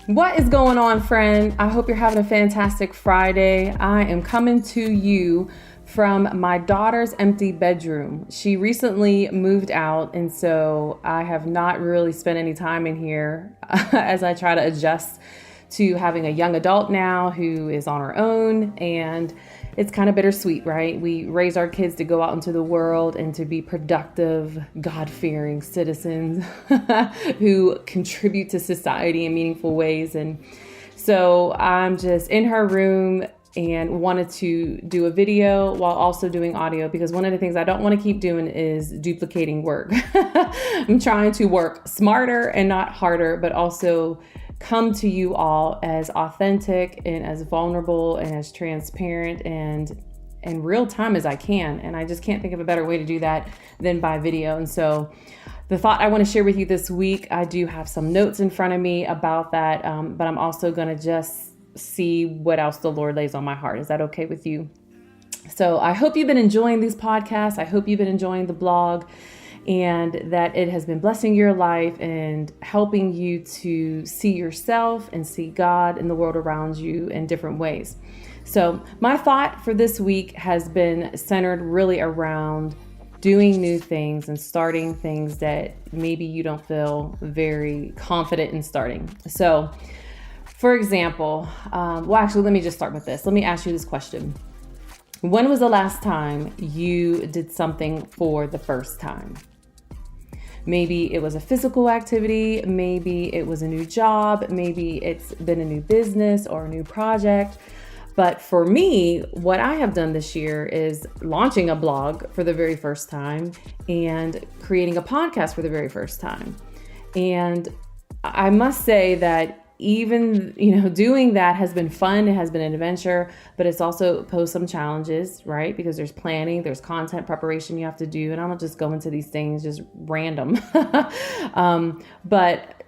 What is going on, friend? I hope you're having a fantastic Friday. I am coming to you from my daughter's empty bedroom. She recently moved out, and so I have not really spent any time in here as I try to adjust to having a young adult now who is on her own, and it's kind of bittersweet, right? We raise our kids to go out into the world and to be productive, God-fearing citizens who contribute to society in meaningful ways. And so I'm just in her room and wanted to do a video while also doing audio, because one of the things I don't want to keep doing is duplicating work. I'm trying to work smarter and not harder, but also come to you all as authentic and as vulnerable and as transparent and in real time as I can. And I just can't think of a better way to do that than by video. And so the thought I want to share with you this week, I do have some notes in front of me about that, but I'm also going to just see what else the Lord lays on my heart. Is that okay with you? So I hope you've been enjoying these podcasts. I hope you've been enjoying the blog, and that it has been blessing your life and helping you to see yourself and see God and the world around you in different ways. So my thought for this week has been centered really around doing new things and starting things that maybe you don't feel very confident in starting. So for example, let me just start with this. Let me ask you this question. When was the last time you did something for the first time? Maybe it was a physical activity, maybe it was a new job, maybe it's been a new business or a new project. But for me, what I have done this year is launching a blog for the very first time and creating a podcast for the very first time. And I must say that even, doing that has been fun. It has been an adventure, but it's also posed some challenges, right? Because there's planning, there's content preparation you have to do. And I don't just go into these things just random. But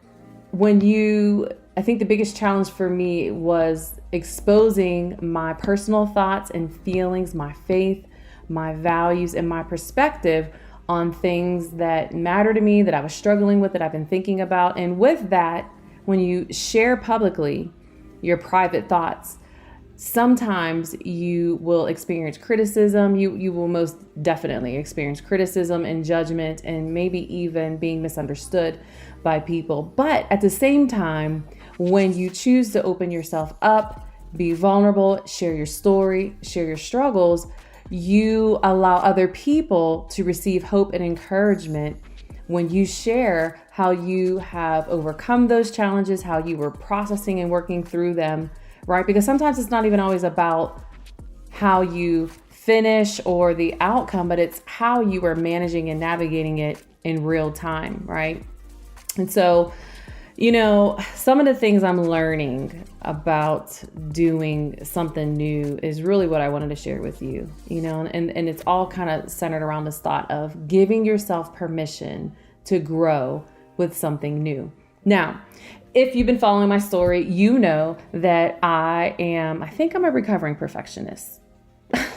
I think the biggest challenge for me was exposing my personal thoughts and feelings, my faith, my values, and my perspective on things that matter to me, that I was struggling with, that I've been thinking about. And with that, when you share publicly your private thoughts, sometimes you will experience criticism. You will most definitely experience criticism and judgment and maybe even being misunderstood by people. But at the same time, when you choose to open yourself up, be vulnerable, share your story, share your struggles, you allow other people to receive hope and encouragement when you share how you have overcome those challenges, how you were processing and working through them, right? Because sometimes it's not even always about how you finish or the outcome, but it's how you are managing and navigating it in real time, right? And so, some of the things I'm learning about doing something new is really what I wanted to share with you, and it's all kind of centered around this thought of giving yourself permission to grow with something new. Now, if you've been following my story, you know that I think I'm a recovering perfectionist.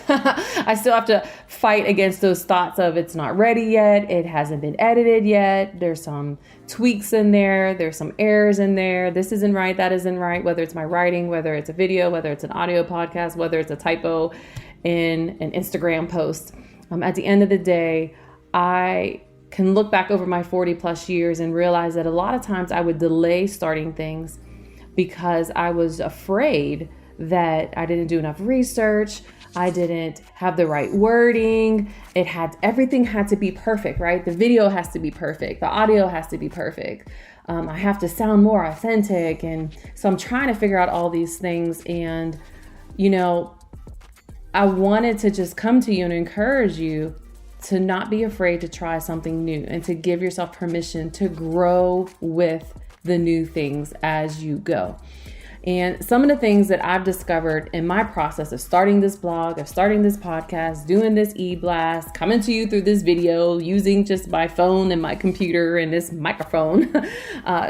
I still have to fight against those thoughts of it's not ready yet. It hasn't been edited yet. There's some tweaks in there. There's some errors in there. This isn't right. That isn't right. Whether it's my writing, whether it's a video, whether it's an audio podcast, whether it's a typo in an Instagram post. At the end of the day, I can look back over my 40 plus years and realize that a lot of times I would delay starting things because I was afraid that I didn't do enough research. I didn't have the right wording. Everything had to be perfect, right? The video has to be perfect. The audio has to be perfect. I have to sound more authentic. And so I'm trying to figure out all these things. And, I wanted to just come to you and encourage you to not be afraid to try something new and to give yourself permission to grow with the new things as you go. And some of the things that I've discovered in my process of starting this blog, of starting this podcast, doing this e-blast, coming to you through this video, using just my phone and my computer and this microphone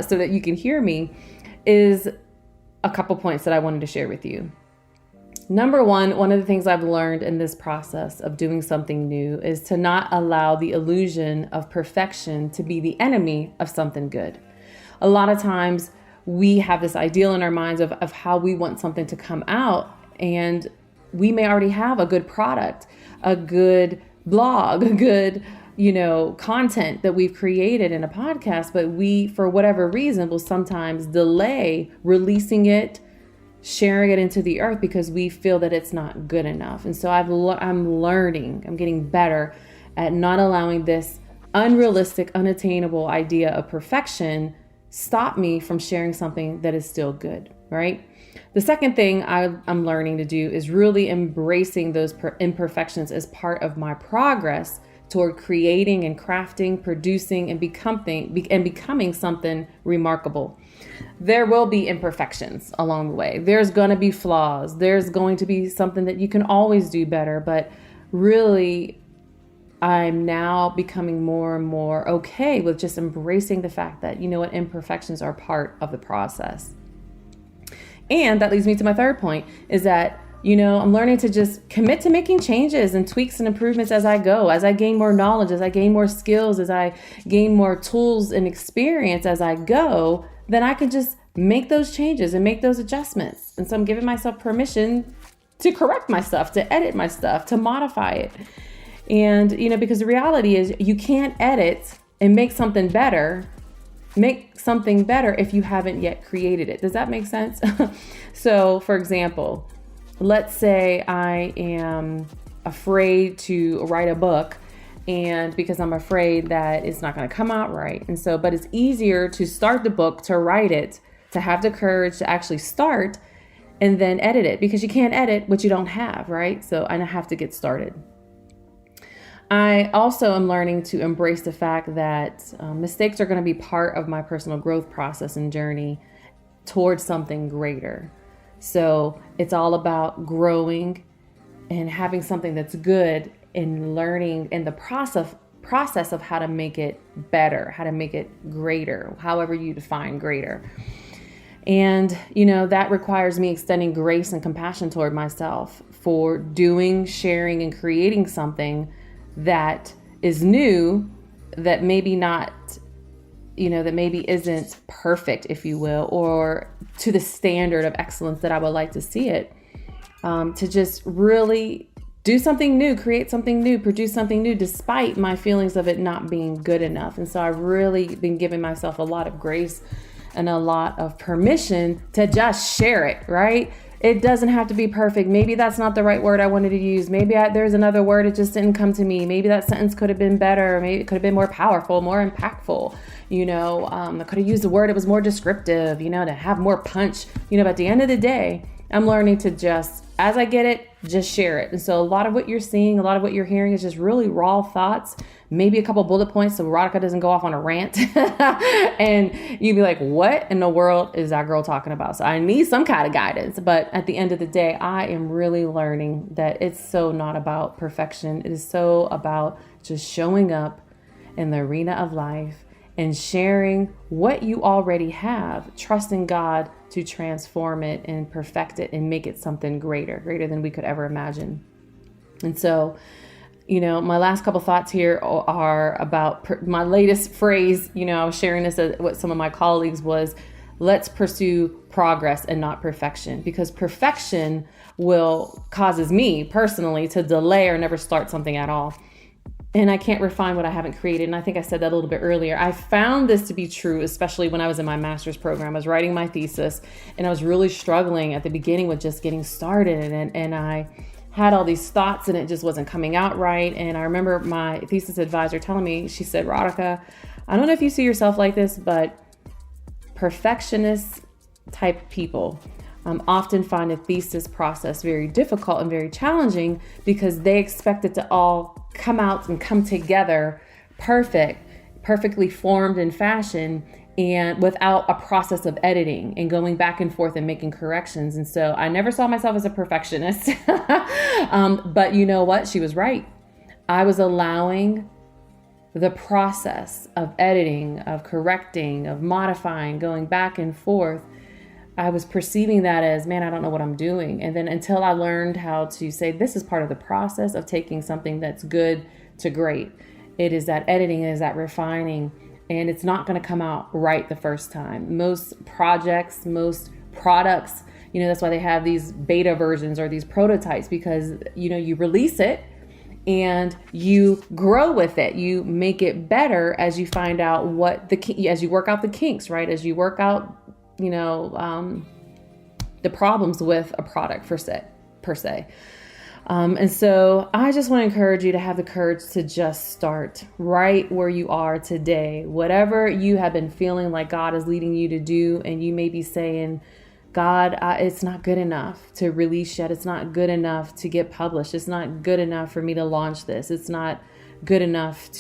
so that you can hear me, is a couple points that I wanted to share with you. Number one of the things I've learned in this process of doing something new is to not allow the illusion of perfection to be the enemy of something good. A lot of times we have this ideal in our minds of how we want something to come out. And we may already have a good product, a good blog, a good, content that we've created in a podcast, but we, for whatever reason, will sometimes delay releasing it, sharing it into the earth because we feel that it's not good enough. And so I'm getting better at not allowing this unrealistic, unattainable idea of perfection stop me from sharing something that is still good, right? The second thing I'm learning to do is really embracing those imperfections as part of my progress toward creating and crafting, producing, and becoming something remarkable. There will be imperfections along the way. There's going to be flaws. There's going to be something that you can always do better. But really, I'm now becoming more and more okay with just embracing the fact that, imperfections are part of the process. And that leads me to my third point is that, I'm learning to just commit to making changes and tweaks and improvements as I go, as I gain more knowledge, as I gain more skills, as I gain more tools and experience as I go, then I can just make those changes and make those adjustments. And so I'm giving myself permission to correct my stuff, to edit my stuff, to modify it. And, because the reality is you can't edit and make something better if you haven't yet created it. Does that make sense? So, for example, let's say I am afraid to write a book, and because I'm afraid that it's not going to come out right. And so, but it's easier to start the book, to write it, to have the courage to actually start and then edit it, because you can't edit what you don't have, right? So I have to get started. I also am learning to embrace the fact that mistakes are going to be part of my personal growth process and journey towards something greater. So it's all about growing and having something that's good and learning in the process of how to make it better, how to make it greater, however you define greater. And, that requires me extending grace and compassion toward myself for doing, sharing, and creating something that is new, that maybe not, that maybe isn't perfect, if you will, or to the standard of excellence that I would like to see it, to just really do something new, create something new, produce something new, despite my feelings of it not being good enough. And so I've really been giving myself a lot of grace and a lot of permission to just share it, right? It doesn't have to be perfect. Maybe that's not the right word I wanted to use. Maybe there's another word, it just didn't come to me. Maybe that sentence could have been better. Maybe it could have been more powerful, more impactful. I could have used a word that was more descriptive, to have more punch. But at the end of the day, I'm learning to just, as I get it, just share it. And so a lot of what you're seeing, a lot of what you're hearing is just really raw thoughts, maybe a couple bullet points so Radhika doesn't go off on a rant and you'd be like, what in the world is that girl talking about? So I need some kind of guidance. But at the end of the day, I am really learning that it's so not about perfection. It is so about just showing up in the arena of life and sharing what you already have, trusting God to transform it and perfect it and make it something greater than we could ever imagine. And so, my last couple thoughts here are about my latest phrase. I was sharing this with some of my colleagues was, let's pursue progress and not perfection, because perfection causes me personally to delay or never start something at all. And I can't refine what I haven't created. And I think I said that a little bit earlier. I found this to be true, especially when I was in my master's program. I was writing my thesis and I was really struggling at the beginning with just getting started. And I had all these thoughts and it just wasn't coming out right. And I remember my thesis advisor telling me, she said, Radhika, I don't know if you see yourself like this, but perfectionist type people often find a thesis process very difficult and very challenging because they expect it to all come out and come together perfectly formed and fashioned, and without a process of editing and going back and forth and making corrections. And so I never saw myself as a perfectionist, but you know what? She was right. I was allowing the process of editing, of correcting, of modifying, going back and forth. I was perceiving that as, man, I don't know what I'm doing. And then until I learned how to say, this is part of the process of taking something that's good to great. It is that editing, it is that refining, and it's not going to come out right the first time. Most projects, most products, that's why they have these beta versions or these prototypes, because, you release it and you grow with it. You make it better as you find out as you work out the kinks, right? As you work out, the problems with a product per se. And so I just want to encourage you to have the courage to just start right where you are today. Whatever you have been feeling like God is leading you to do, and you may be saying, God, it's not good enough to release yet. It's not good enough to get published. It's not good enough for me to launch this. It's not good enough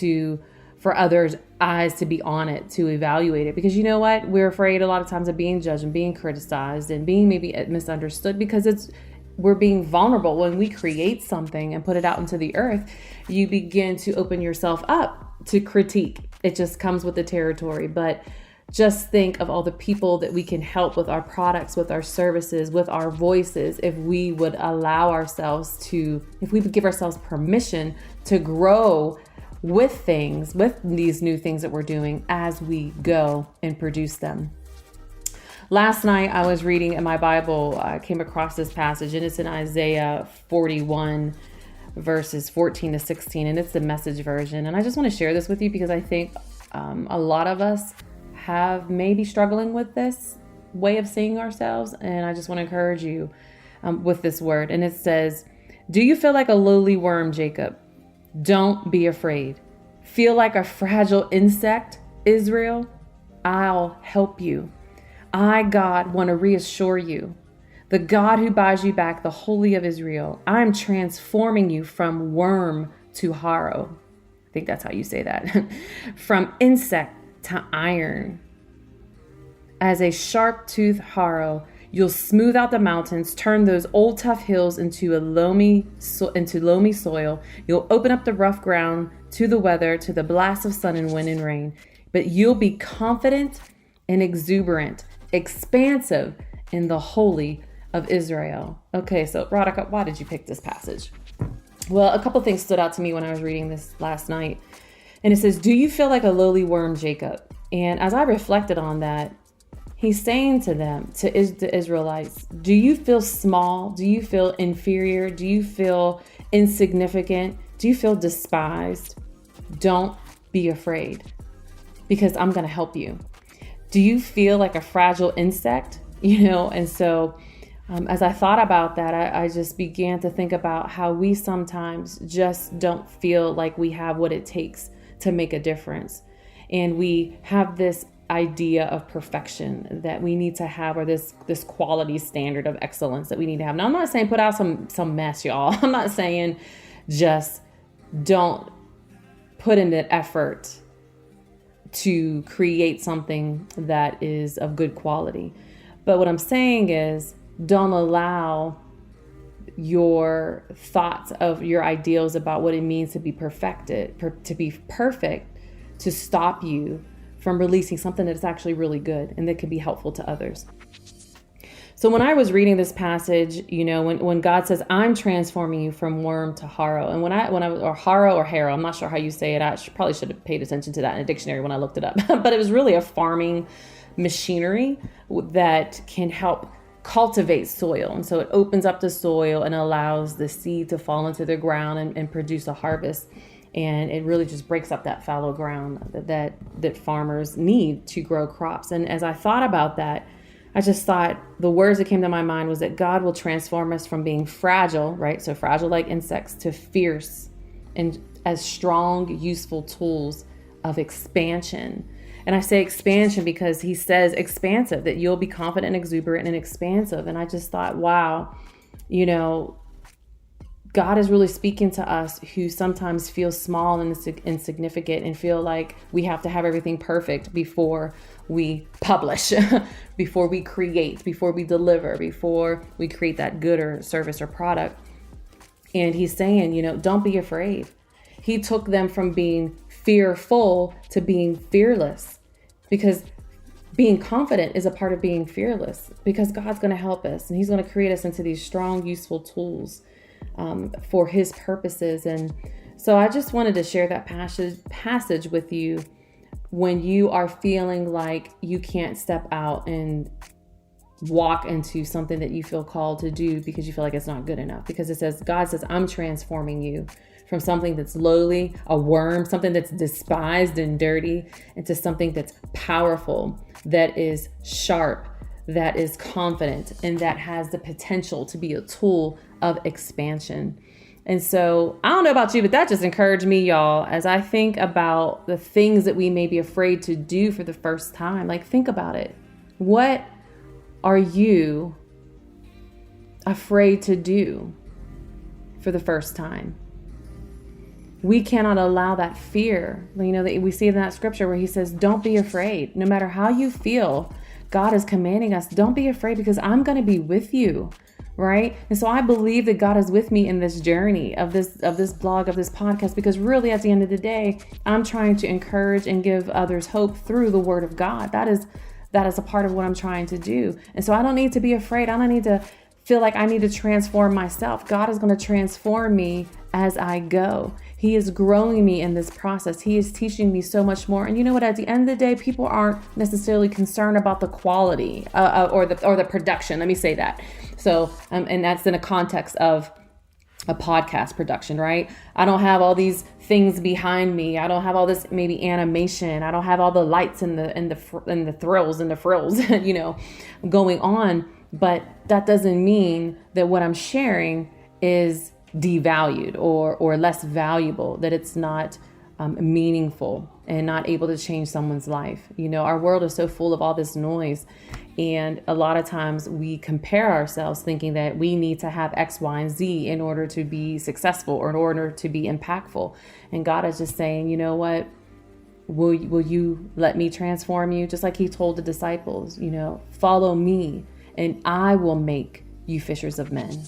for others' eyes to be on it, to evaluate it. Because you know what? We're afraid a lot of times of being judged and being criticized and being maybe misunderstood, because we're being vulnerable. When we create something and put it out into the earth, you begin to open yourself up to critique. It just comes with the territory. But just think of all the people that we can help with our products, with our services, with our voices, if we would if we would give ourselves permission to grow with these new things that we're doing as we go and produce them. Last night I was reading in my Bible, I came across this passage, and it's in Isaiah 41 verses 14 to 16, and it's the Message version. And I just want to share this with you because I think a lot of us have maybe struggling with this way of seeing ourselves. And I just want to encourage you with this word. And it says, do you feel like a lowly worm, Jacob? Don't be afraid. Feel like a fragile insect, Israel? I'll help you. I, God, want to reassure you. The God who buys you back, the Holy of Israel. I'm transforming you from worm to harrow. I think that's how you say that. From insect to iron. As a sharp-toothed harrow, you'll smooth out the mountains, turn those old tough hills into loamy soil. You'll open up the rough ground to the weather, to the blast of sun and wind and rain. But you'll be confident and exuberant, expansive in the Holy of Israel. Okay, so Radhika, why did you pick this passage? Well, a couple things stood out to me when I was reading this last night. And it says, do you feel like a lowly worm, Jacob? And as I reflected on that, he's saying to them, to the Israelites, do you feel small? Do you feel inferior? Do you feel insignificant? Do you feel despised? Don't be afraid, because I'm going to help you. Do you feel like a fragile insect? And so as I thought about that, I just began to think about how we sometimes just don't feel like we have what it takes to make a difference. And we have this idea of perfection that we need to have, or this quality standard of excellence that we need to have. Now, I'm not saying put out some mess, y'all. I'm not saying just don't put in the effort to create something that is of good quality. But what I'm saying is, don't allow your thoughts of your ideals about what it means to be perfected, to be perfect, to stop you from releasing something that's actually really good and that can be helpful to others. So when I was reading this passage, when God says, I'm transforming you from worm to harrow, and when I was, or harrow or harrow, I'm not sure how you say it. I probably should have paid attention to that in a dictionary when I looked it up, but it was really a farming machinery that can help cultivate soil. And so it opens up the soil and allows the seed to fall into the ground and produce a harvest. And it really just breaks up that fallow ground that farmers need to grow crops. And as I thought about that, I just thought the words that came to my mind was that God will transform us from being fragile, right? So fragile like insects, to fierce and as strong, useful tools of expansion. And I say expansion because he says expansive, that you'll be confident, exuberant, and expansive. And I just thought, wow, God is really speaking to us who sometimes feel small and insignificant and feel like we have to have everything perfect before we publish, before we create, before we deliver, before we create that good or service or product. And he's saying, don't be afraid. He took them from being fearful to being fearless, because being confident is a part of being fearless, because God's going to help us and he's going to create us into these strong, useful tools for his purposes. And so I just wanted to share that passage with you when you are feeling like you can't step out and walk into something that you feel called to do because you feel like it's not good enough. Because God says, I'm transforming you from something that's lowly, a worm, something that's despised and dirty, into something that's powerful, that is sharp, that is confident, and that has the potential to be a tool of expansion. And so I don't know about you, but that just encouraged me, y'all, as I think about the things that we may be afraid to do for the first time. Like, think about it. What are you afraid to do for the first time? We cannot allow that fear. You know, that we see in that scripture where he says, don't be afraid. No matter how you feel, God is commanding us, don't be afraid, because I'm going to be with you. Right. And so I believe that God is with me in this journey of this blog, of this podcast, because really at the end of the day, I'm trying to encourage and give others hope through the word of God. That is a part of what I'm trying to do. And so I don't need to be afraid. I don't need to feel like I need to transform myself. God is going to transform me as I go. He is growing me in this process. He is teaching me so much more. And you know what? At the end of the day, people aren't necessarily concerned about the quality or the production. Let me say that. So, and that's in a context of a podcast production, right? I don't have all these things behind me. I don't have all this maybe animation. I don't have all the lights and the thrills and the frills, going on. But that doesn't mean that what I'm sharing is devalued or less valuable, that it's not meaningful and not able to change someone's life. Our world is so full of all this noise. And a lot of times we compare ourselves thinking that we need to have X, Y, and Z in order to be successful or in order to be impactful. And God is just saying, you know what? Will you let me transform you? Just like he told the disciples, follow me and I will make you fishers of men.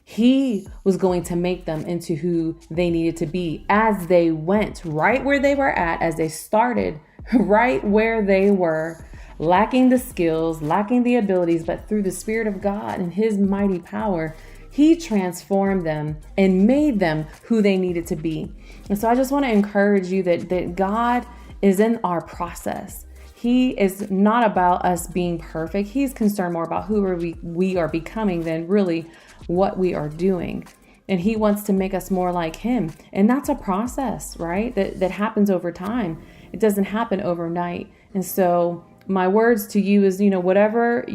He was going to make them into who they needed to be as they went right where they were at, as they started right where they were, lacking the skills, lacking the abilities, but through the Spirit of God and his mighty power, he transformed them and made them who they needed to be. And so I just want to encourage you that God is in our process. He is not about us being perfect. He's concerned more about who we are becoming than really what we are doing. And he wants to make us more like him. And that's a process, right? That happens over time. It doesn't happen overnight. And so my words to you is, whatever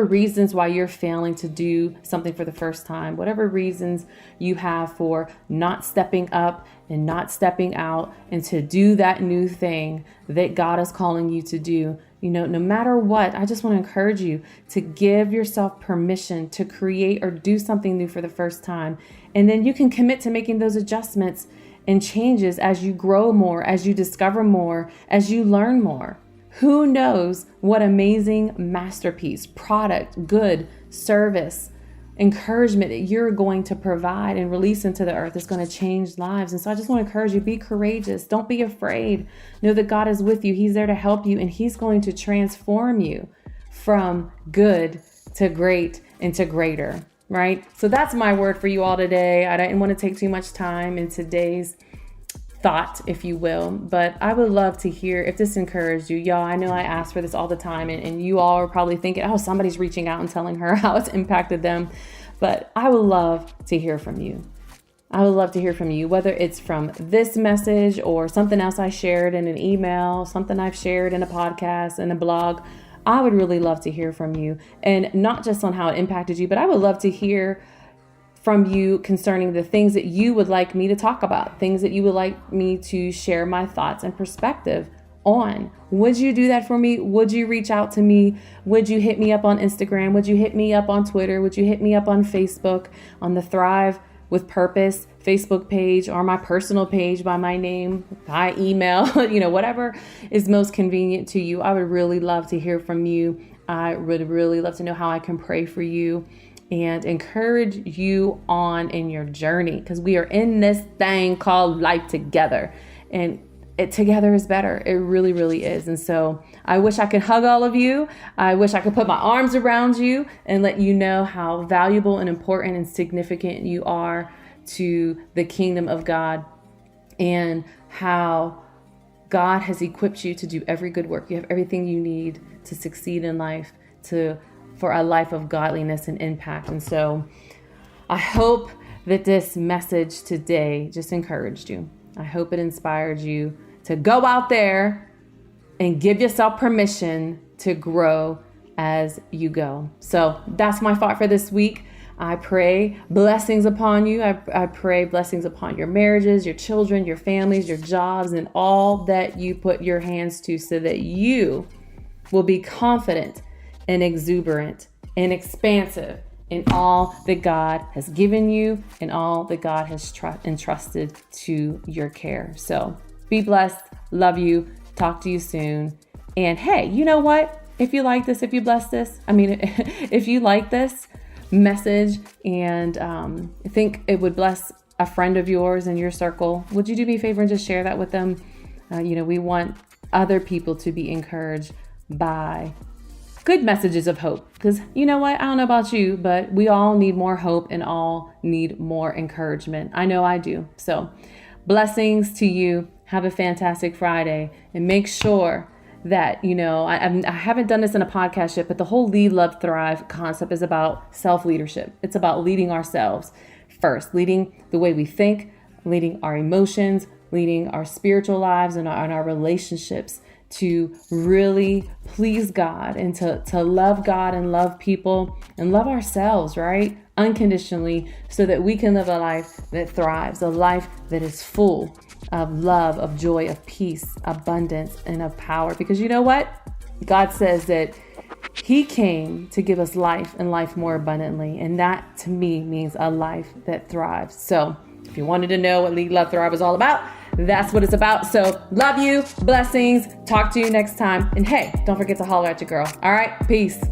reasons why you're failing to do something for the first time, whatever reasons you have for not stepping up and not stepping out and to do that new thing that God is calling you to do, no matter what, I just want to encourage you to give yourself permission to create or do something new for the first time. And then you can commit to making those adjustments and changes as you grow more, as you discover more, as you learn more. Who knows what amazing masterpiece, product, good, service, encouragement that you're going to provide and release into the earth is going to change lives. And so I just want to encourage you, be courageous. Don't be afraid. Know that God is with you. He's there to help you, and he's going to transform you from good to great and to greater. Right? So that's my word for you all today. I didn't want to take too much time in today's thought, if you will, but I would love to hear if this encouraged you. Y'all, I know I ask for this all the time, and you all are probably thinking, oh, somebody's reaching out and telling her how it's impacted them. But I would love to hear from you. I would love to hear from you, whether it's from this message or something else I shared in an email, something I've shared in a podcast and a blog. I would really love to hear from you, and not just on how it impacted you, but I would love to hear from you concerning the things that you would like me to talk about, things that you would like me to share my thoughts and perspective on. Would you do that for me? Would you reach out to me? Would you hit me up on Instagram? Would you hit me up on Twitter? Would you hit me up on Facebook, on the Thrive with Purpose Facebook page, or my personal page by my name, by email, whatever is most convenient to you? I would really love to hear from you. I would really love to know how I can pray for you and encourage you on in your journey, because we are in this thing called life together, and it together is better. It really, really is. And so I wish I could hug all of you. I wish I could put my arms around you and let you know how valuable and important and significant you are to the kingdom of God, and how God has equipped you to do every good work. You have everything you need to succeed in life, for a life of godliness and impact. And so I hope that this message today just encouraged you. I hope it inspired you to go out there and give yourself permission to grow as you go. So that's my thought for this week. I pray blessings upon you. I pray blessings upon your marriages, your children, your families, your jobs, and all that you put your hands to, so that you will be confident and exuberant and expansive in all that God has given you and all that God has entrusted to your care. So be blessed. Love you. Talk to you soon. And hey, you know what? If you like this, if you bless this, if you like this message and think it would bless a friend of yours in your circle, would you do me a favor and just share that with them? We want other people to be encouraged by good messages of hope, because you know what? I don't know about you, but we all need more hope and all need more encouragement. I know I do. So blessings to you. Have a fantastic Friday, and make sure that, I haven't done this in a podcast yet, but the whole Lead, Love, Thrive concept is about self-leadership. It's about leading ourselves first, leading the way we think, leading our emotions, leading our spiritual lives and our relationships to really please God and to love God and love people and love ourselves, right? Unconditionally, so that we can live a life that thrives, a life that is full of love, of joy, of peace, abundance, and of power. Because you know what? God says that He came to give us life and life more abundantly. And that to me means a life that thrives. So if you wanted to know what Lead, Love, Thrive is all about, that's what it's about. So love you, blessings, talk to you next time. And hey, don't forget to holler at your girl. All right, peace.